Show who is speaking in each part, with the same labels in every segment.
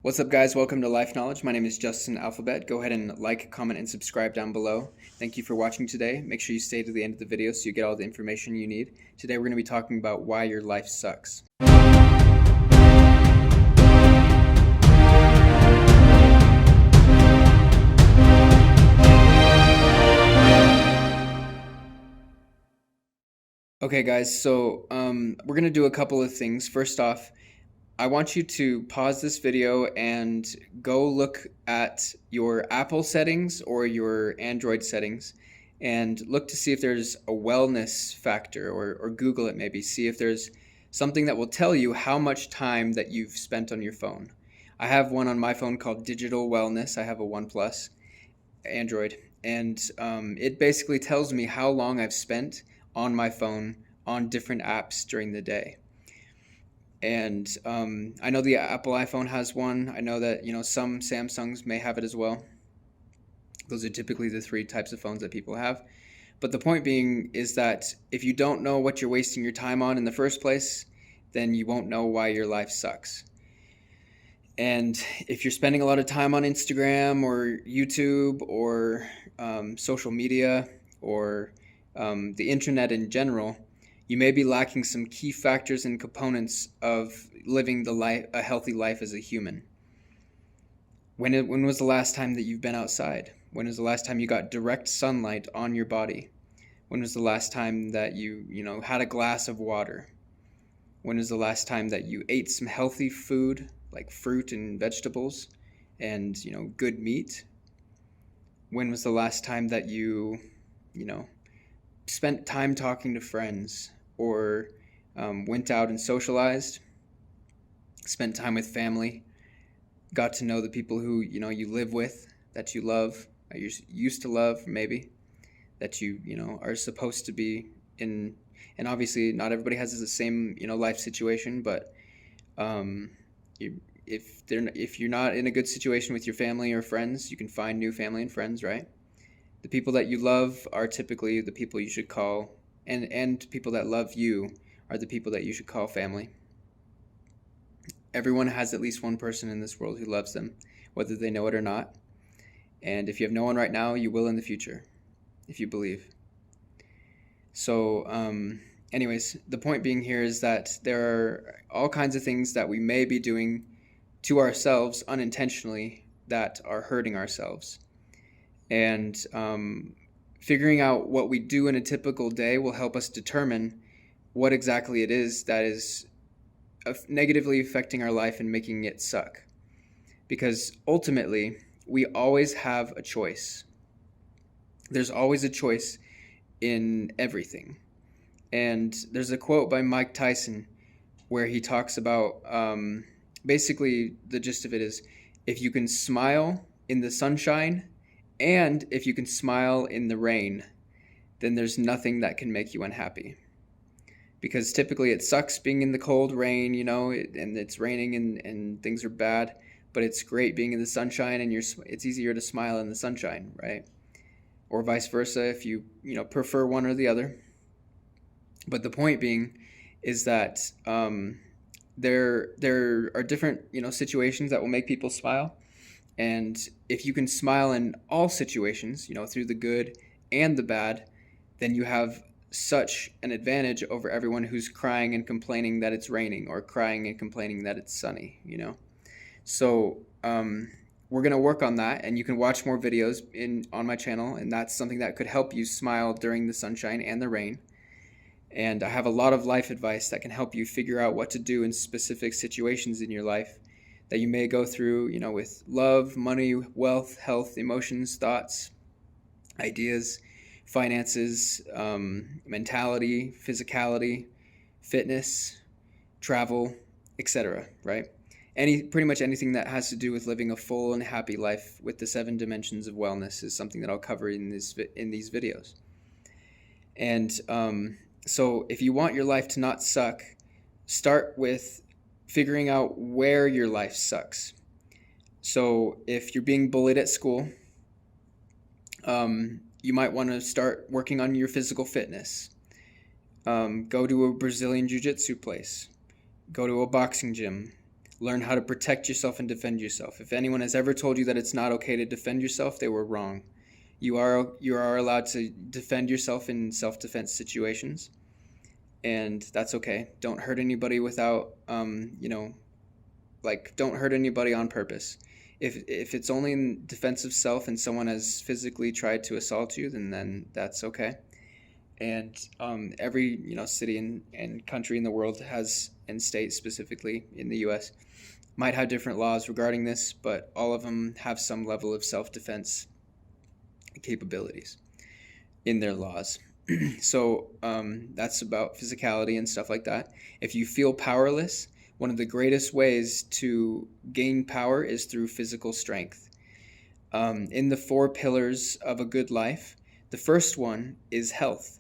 Speaker 1: What's up, guys? Welcome to Life Knowledge. My name is Justin Alphabet. Go ahead and like, comment, and subscribe down below. Thank you for watching today. Make sure you stay to the end of the video so you get all the information you need. Today we're going to be talking about why your life sucks. Okay, guys, so we're going to do a couple of things. First off, I want you to pause this video and go look at your Apple settings or your Android settings and look to see if there's a wellness factor, or Google it maybe, see if there's something that will tell you how much time that you've spent on your phone. I have one on my phone called Digital Wellness. I have a OnePlus Android, and it basically tells me how long I've spent on my phone on different apps during the day. And I know the Apple iPhone has one. I know that some Samsungs may have it as well. Those are typically the three types of phones that people have. But the point being is that if you don't know what you're wasting your time on in the first place, then you won't know why your life sucks. And if you're spending a lot of time on Instagram or YouTube or social media or the internet in general, you may be lacking some key factors and components of living a healthy life as a human. When was the last time that you've been outside? When was the last time you got direct sunlight on your body? When was the last time that you had a glass of water? When was the last time that you ate some healthy food like fruit and vegetables and good meat? When was the last time that you spent time talking to friends, or went out and socialized, spent time with family, got to know the people who you live with, that you love, that you used to love, maybe, that you are supposed to be in. And obviously not everybody has the same life situation, but if you're not in a good situation with your family or friends, you can find new family and friends, right? The people that you love are typically the people you should call, and people that love you are the people that you should call family. Everyone has at least one person in this world who loves them, whether they know it or not. And if you have no one right now, you will in the future, if you believe. So anyways, the point being here is that there are all kinds of things that we may be doing to ourselves unintentionally that are hurting ourselves. And figuring out what we do in a typical day will help us determine what exactly it is that is negatively affecting our life and making it suck. Because ultimately, we always have a choice. There's always a choice in everything. And there's a quote by Mike Tyson where he talks about, basically the gist of it is, if you can smile in the sunshine and if you can smile in the rain, then there's nothing that can make you unhappy. Because typically it sucks being in the cold rain, and it's raining and things are bad, but it's great being in the sunshine, and it's easier to smile in the sunshine, right? Or vice versa if you prefer one or the other. But the point being is that there are different situations that will make people smile. And if you can smile in all situations, through the good and the bad, then you have such an advantage over everyone who's crying and complaining that it's raining, or crying and complaining that it's sunny, So we're going to work on that, and you can watch more videos on my channel, and that's something that could help you smile during the sunshine and the rain. And I have a lot of life advice that can help you figure out what to do in specific situations in your life that you may go through, with love, money, wealth, health, emotions, thoughts, ideas, finances, mentality, physicality, fitness, travel, etc., right? Pretty much anything that has to do with living a full and happy life with the 7 dimensions of wellness is something that I'll cover in these videos. And so if you want your life to not suck, start with figuring out where your life sucks. So if you're being bullied at school, you might want to start working on your physical fitness. Go to a Brazilian Jiu-Jitsu place. Go to a boxing gym. Learn how to protect yourself and defend yourself. If anyone has ever told you that it's not okay to defend yourself, they were wrong. You are allowed to defend yourself in self-defense situations, and that's okay. Don't hurt anybody without don't hurt anybody on purpose. If it's only in defense of self and someone has physically tried to assault you, then that's okay. And every city and country in the world has, and state specifically in the U.S., might have different laws regarding this, but all of them have some level of self-defense capabilities in their laws. So that's about physicality and stuff like that. If you feel powerless, one of the greatest ways to gain power is through physical strength. In the 4 pillars of a good life, the first one is health.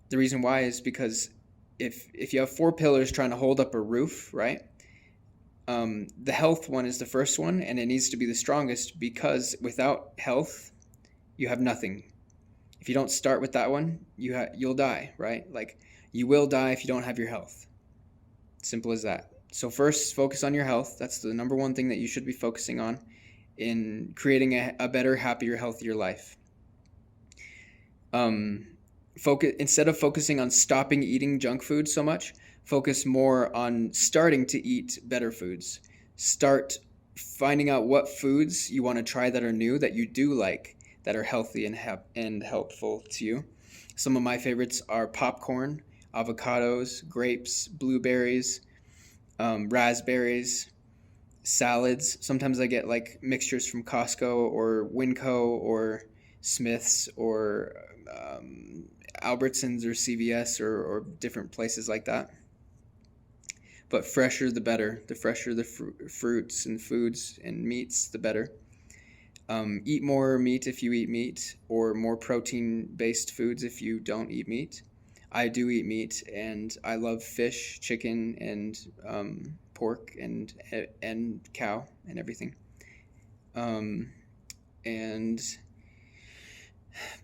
Speaker 1: The reason why is because if you have 4 pillars trying to hold up a roof, right? The health one is the first one, and it needs to be the strongest, because without health, you have nothing. If you don't start with that one, you'll die, right? Like, you will die if you don't have your health. Simple as that. So first, focus on your health. That's the number one thing that you should be focusing on in creating a better, happier, healthier life. Instead of focusing on stopping eating junk food so much, focus more on starting to eat better foods. Start finding out what foods you want to try that are new, that you do like, that are healthy and helpful to you. Some of my favorites are popcorn, avocados, grapes, blueberries, raspberries, salads. Sometimes I get like mixtures from Costco or Winco or Smith's or Albertsons or CVS or different places like that. But fresher the better. The fresher the fruits and foods and meats, the better. Eat more meat if you eat meat, or more protein-based foods if you don't eat meat. I do eat meat, and I love fish, chicken, and pork, and cow, and everything. And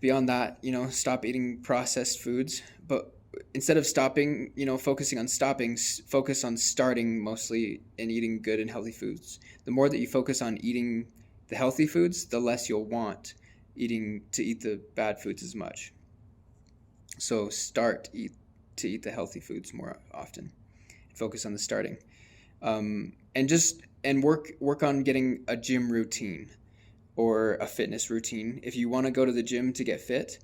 Speaker 1: beyond that, stop eating processed foods. But instead of stopping, focusing on stopping, focus on starting mostly and eating good and healthy foods. The more that you focus on eating the healthy foods, the less you'll want to eat the bad foods as much. So to eat the healthy foods more often. Focus on the starting, and work on getting a gym routine or a fitness routine. If you want to go to the gym to get fit,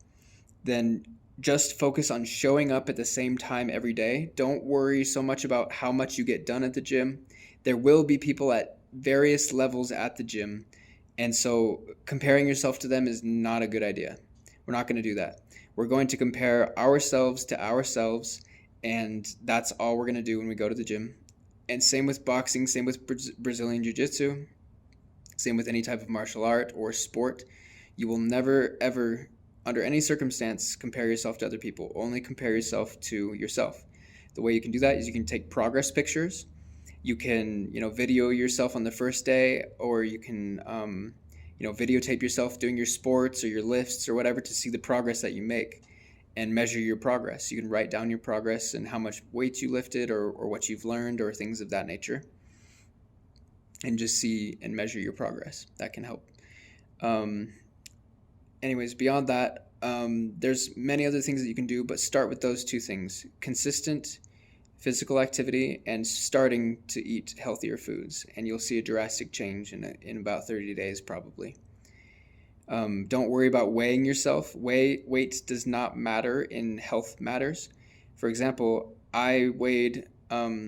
Speaker 1: then just focus on showing up at the same time every day. Don't worry so much about how much you get done at the gym. There will be people at various levels at the gym, and so comparing yourself to them is not a good idea. We're not going to do that. We're going to compare ourselves to ourselves, and that's all we're going to do when we go to the gym. And same with boxing, same with Brazilian Jiu-Jitsu, same with any type of martial art or sport. You will never, ever, under any circumstance, compare yourself to other people. Only compare yourself to yourself. The way you can do that is you can take progress pictures. You can, video yourself on the first day, or you can, videotape yourself doing your sports or your lifts or whatever to see the progress that you make and measure your progress. You can write down your progress and how much weight you lifted or what you've learned or things of that nature, and just see and measure your progress. That can help. Anyways, beyond that, there's many other things that you can do, but start with those 2 things: consistent physical activity and starting to eat healthier foods, and you'll see a drastic change in about 30 days probably. Don't worry about weighing yourself. Weight does not matter in health matters. For example, I weighed I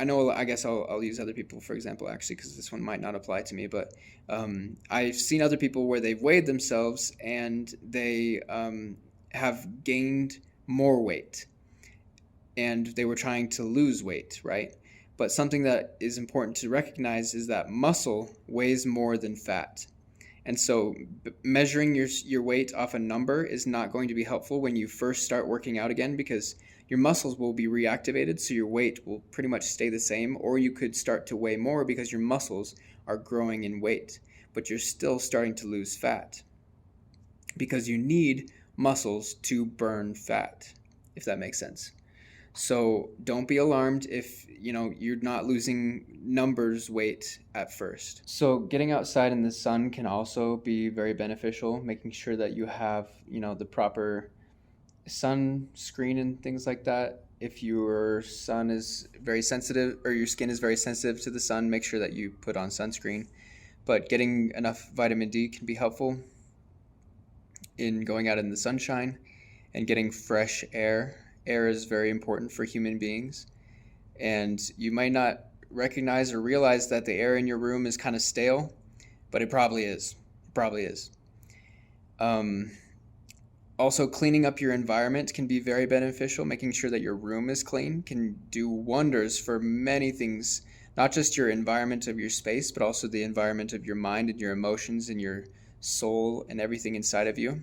Speaker 1: know, I guess I'll use other people for example, actually, because this one might not apply to me, but I've seen other people where they've weighed themselves and they have gained more weight, and they were trying to lose weight, right? But something that is important to recognize is that muscle weighs more than fat. And so measuring your weight off a number is not going to be helpful when you first start working out again, because your muscles will be reactivated, so your weight will pretty much stay the same, or you could start to weigh more because your muscles are growing in weight, but you're still starting to lose fat because you need muscles to burn fat, if that makes sense. So don't be alarmed if you're not losing numbers weight at first. So getting outside in the sun can also be very beneficial, making sure that you have the proper sunscreen and things like that. If your sun is very sensitive, or your skin is very sensitive to the sun, make sure that you put on sunscreen. But getting enough vitamin D can be helpful in going out in the sunshine and getting fresh air. Air is very important for human beings. And you might not recognize or realize that the air in your room is kind of stale, but it probably is. It probably is. Also, cleaning up your environment can be very beneficial. Making sure that your room is clean can do wonders for many things, not just your environment of your space, but also the environment of your mind and your emotions and your soul and everything inside of you.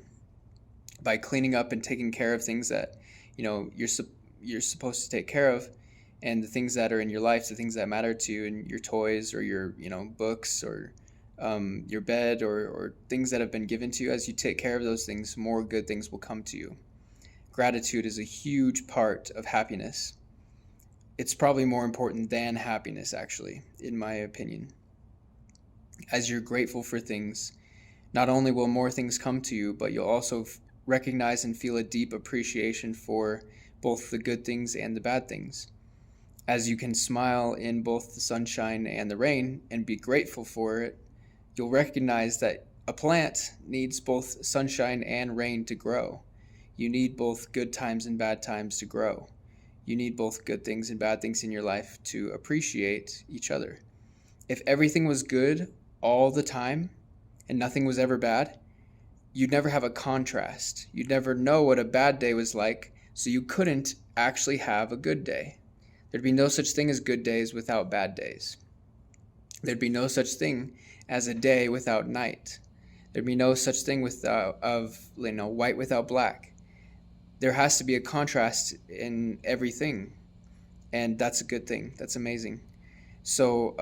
Speaker 1: By cleaning up and taking care of things that you're supposed to take care of, and the things that are in your life, the things that matter to you, and your toys or your books or your bed or things that have been given to you. As you take care of those things, more good things will come to you. Gratitude is a huge part of happiness. It's probably more important than happiness, actually, in my opinion. As you're grateful for things, not only will more things come to you, but you'll also recognize and feel a deep appreciation for both the good things and the bad things. As you can smile in both the sunshine and the rain and be grateful for it, you'll recognize that a plant needs both sunshine and rain to grow. You need both good times and bad times to grow. You need both good things and bad things in your life to appreciate each other. If everything was good all the time and nothing was ever bad, you'd never have a contrast. You'd never know what a bad day was like, so you couldn't actually have a good day. There'd be no such thing as good days without bad days. There'd be no such thing as a day without night. There'd be no such thing white without black. There has to be a contrast in everything, and that's a good thing. That's amazing. So,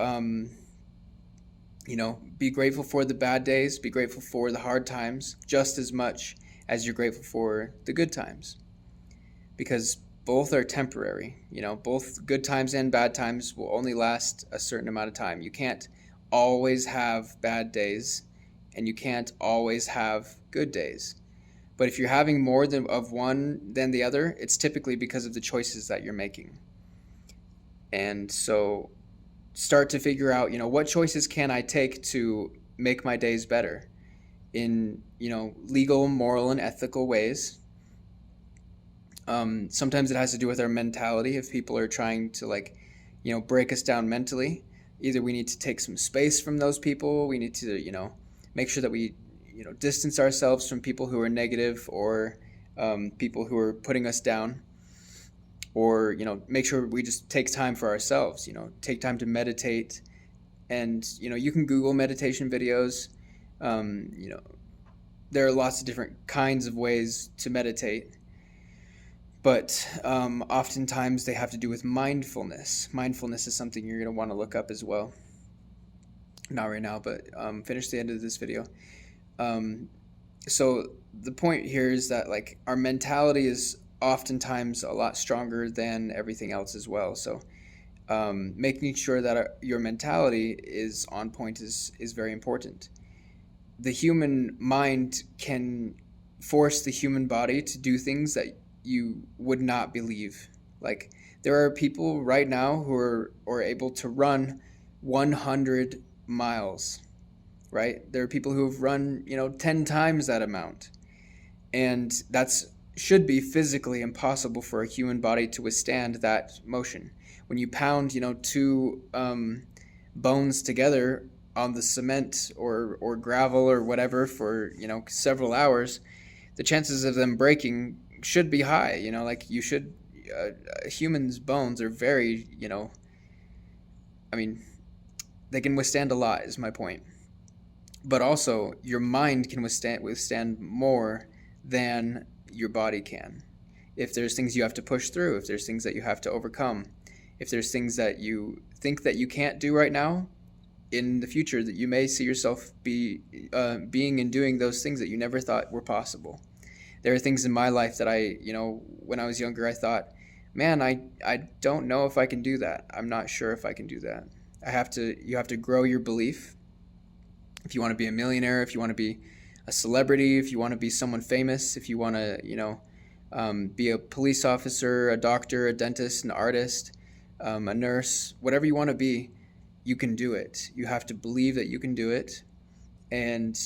Speaker 1: be grateful for the bad days. Be grateful for the hard times just as much as you're grateful for the good times, because both are temporary. Both good times and bad times will only last a certain amount of time. You can't always have bad days, and you can't always have good days. But if you're having more of one than the other, it's typically because of the choices that you're making. And so start to figure out, what choices can I take to make my days better in, legal, moral, and ethical ways. Sometimes it has to do with our mentality. If people are trying to break us down mentally, either we need to take some space from those people. We need to, make sure that we, distance ourselves from people who are negative or people who are putting us down, or, make sure we just take time for ourselves, take time to meditate. And, you can Google meditation videos. There are lots of different kinds of ways to meditate. But oftentimes they have to do with mindfulness. Mindfulness is something you're going to want to look up as well. Not right now, but finish the end of this video. So the point here is that our mentality is oftentimes a lot stronger than everything else as well. So making sure that your mentality is on point is very important. The human mind can force the human body to do things that you would not believe. There are people right now who are able to run 100 miles, right? There are people who have run 10 times that amount, and that's should be physically impossible for a human body to withstand that motion. When you pound two bones together on the cement or gravel or whatever for several hours, the chances of them breaking should be high. Humans' bones are very, they can withstand a lot, is my point. But also your mind can withstand more than your body can. If there's things you have to push through, if there's things that you have to overcome, if there's things that you think that you can't do right now, in the future that you may see yourself being and doing those things that you never thought were possible. There are things in my life that when I was younger, I thought man, I don't know if I can do that. I'm not sure if I can do that. You have to grow your belief. If you want to be a millionaire, if you want to be a celebrity, if you want to be someone famous, if you want to, be a police officer, a doctor, a dentist, an artist, a nurse, whatever you want to be, you can do it. You have to believe that you can do it. And,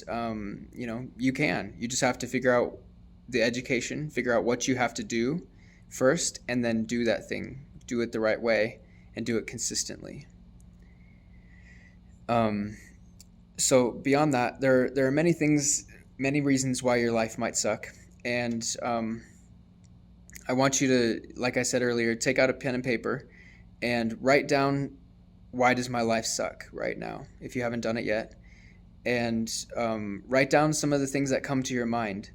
Speaker 1: you can. You just have to figure out the education, figure out what you have to do first, and then do that thing. Do it the right way and do it consistently. So beyond that, there are many things, many reasons why your life might suck. And I want you to, like I said earlier, take out a pen and paper and write down, why does my life suck right now, if you haven't done it yet. And write down some of the things that come to your mind,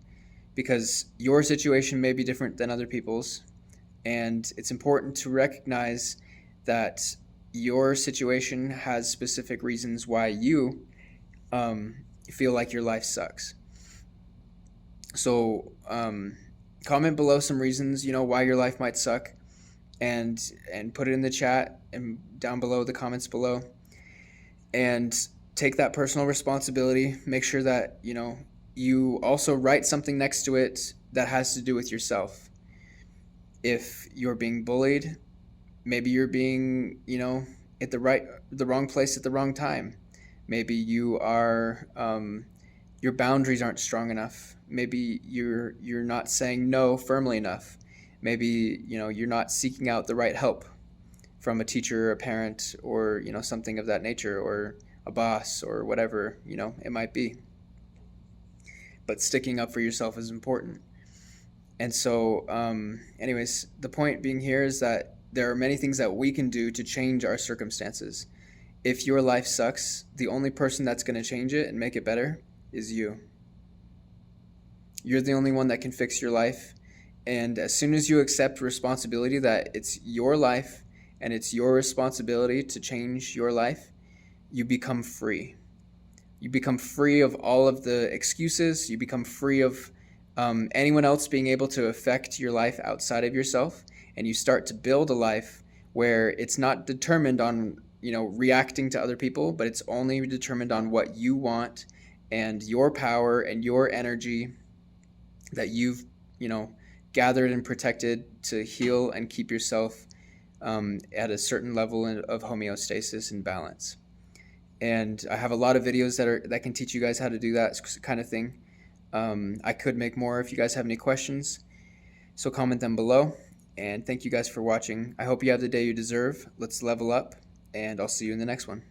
Speaker 1: because your situation may be different than other people's. And it's important to recognize that your situation has specific reasons why you feel like your life sucks. So comment below some reasons, why your life might suck, and put it in the chat and down below, the comments below. And take that personal responsibility. Make sure that, you also write something next to it that has to do with yourself. If you're being bullied, maybe you're being, at the wrong place at the wrong time. Maybe you are, your boundaries aren't strong enough. Maybe you're not saying no firmly enough. Maybe, you're not seeking out the right help from a teacher or a parent, or, something of that nature, or a boss, or whatever, it might be. But sticking up for yourself is important. And so, anyways, the point being here is that there are many things that we can do to change our circumstances. If your life sucks, the only person that's going to change it and make it better is you. You're the only one that can fix your life. And as soon as you accept responsibility that it's your life and it's your responsibility to change your life, you become free. You become free of all of the excuses. You become free of anyone else being able to affect your life outside of yourself. And you start to build a life where it's not determined on, reacting to other people, but it's only determined on what you want and your power and your energy that you've, gathered and protected to heal and keep yourself at a certain level of homeostasis and balance. And I have a lot of videos that can teach you guys how to do that kind of thing. I could make more if you guys have any questions, so comment them below. And thank you guys for watching. I hope you have the day you deserve. Let's level up, and I'll see you in the next one.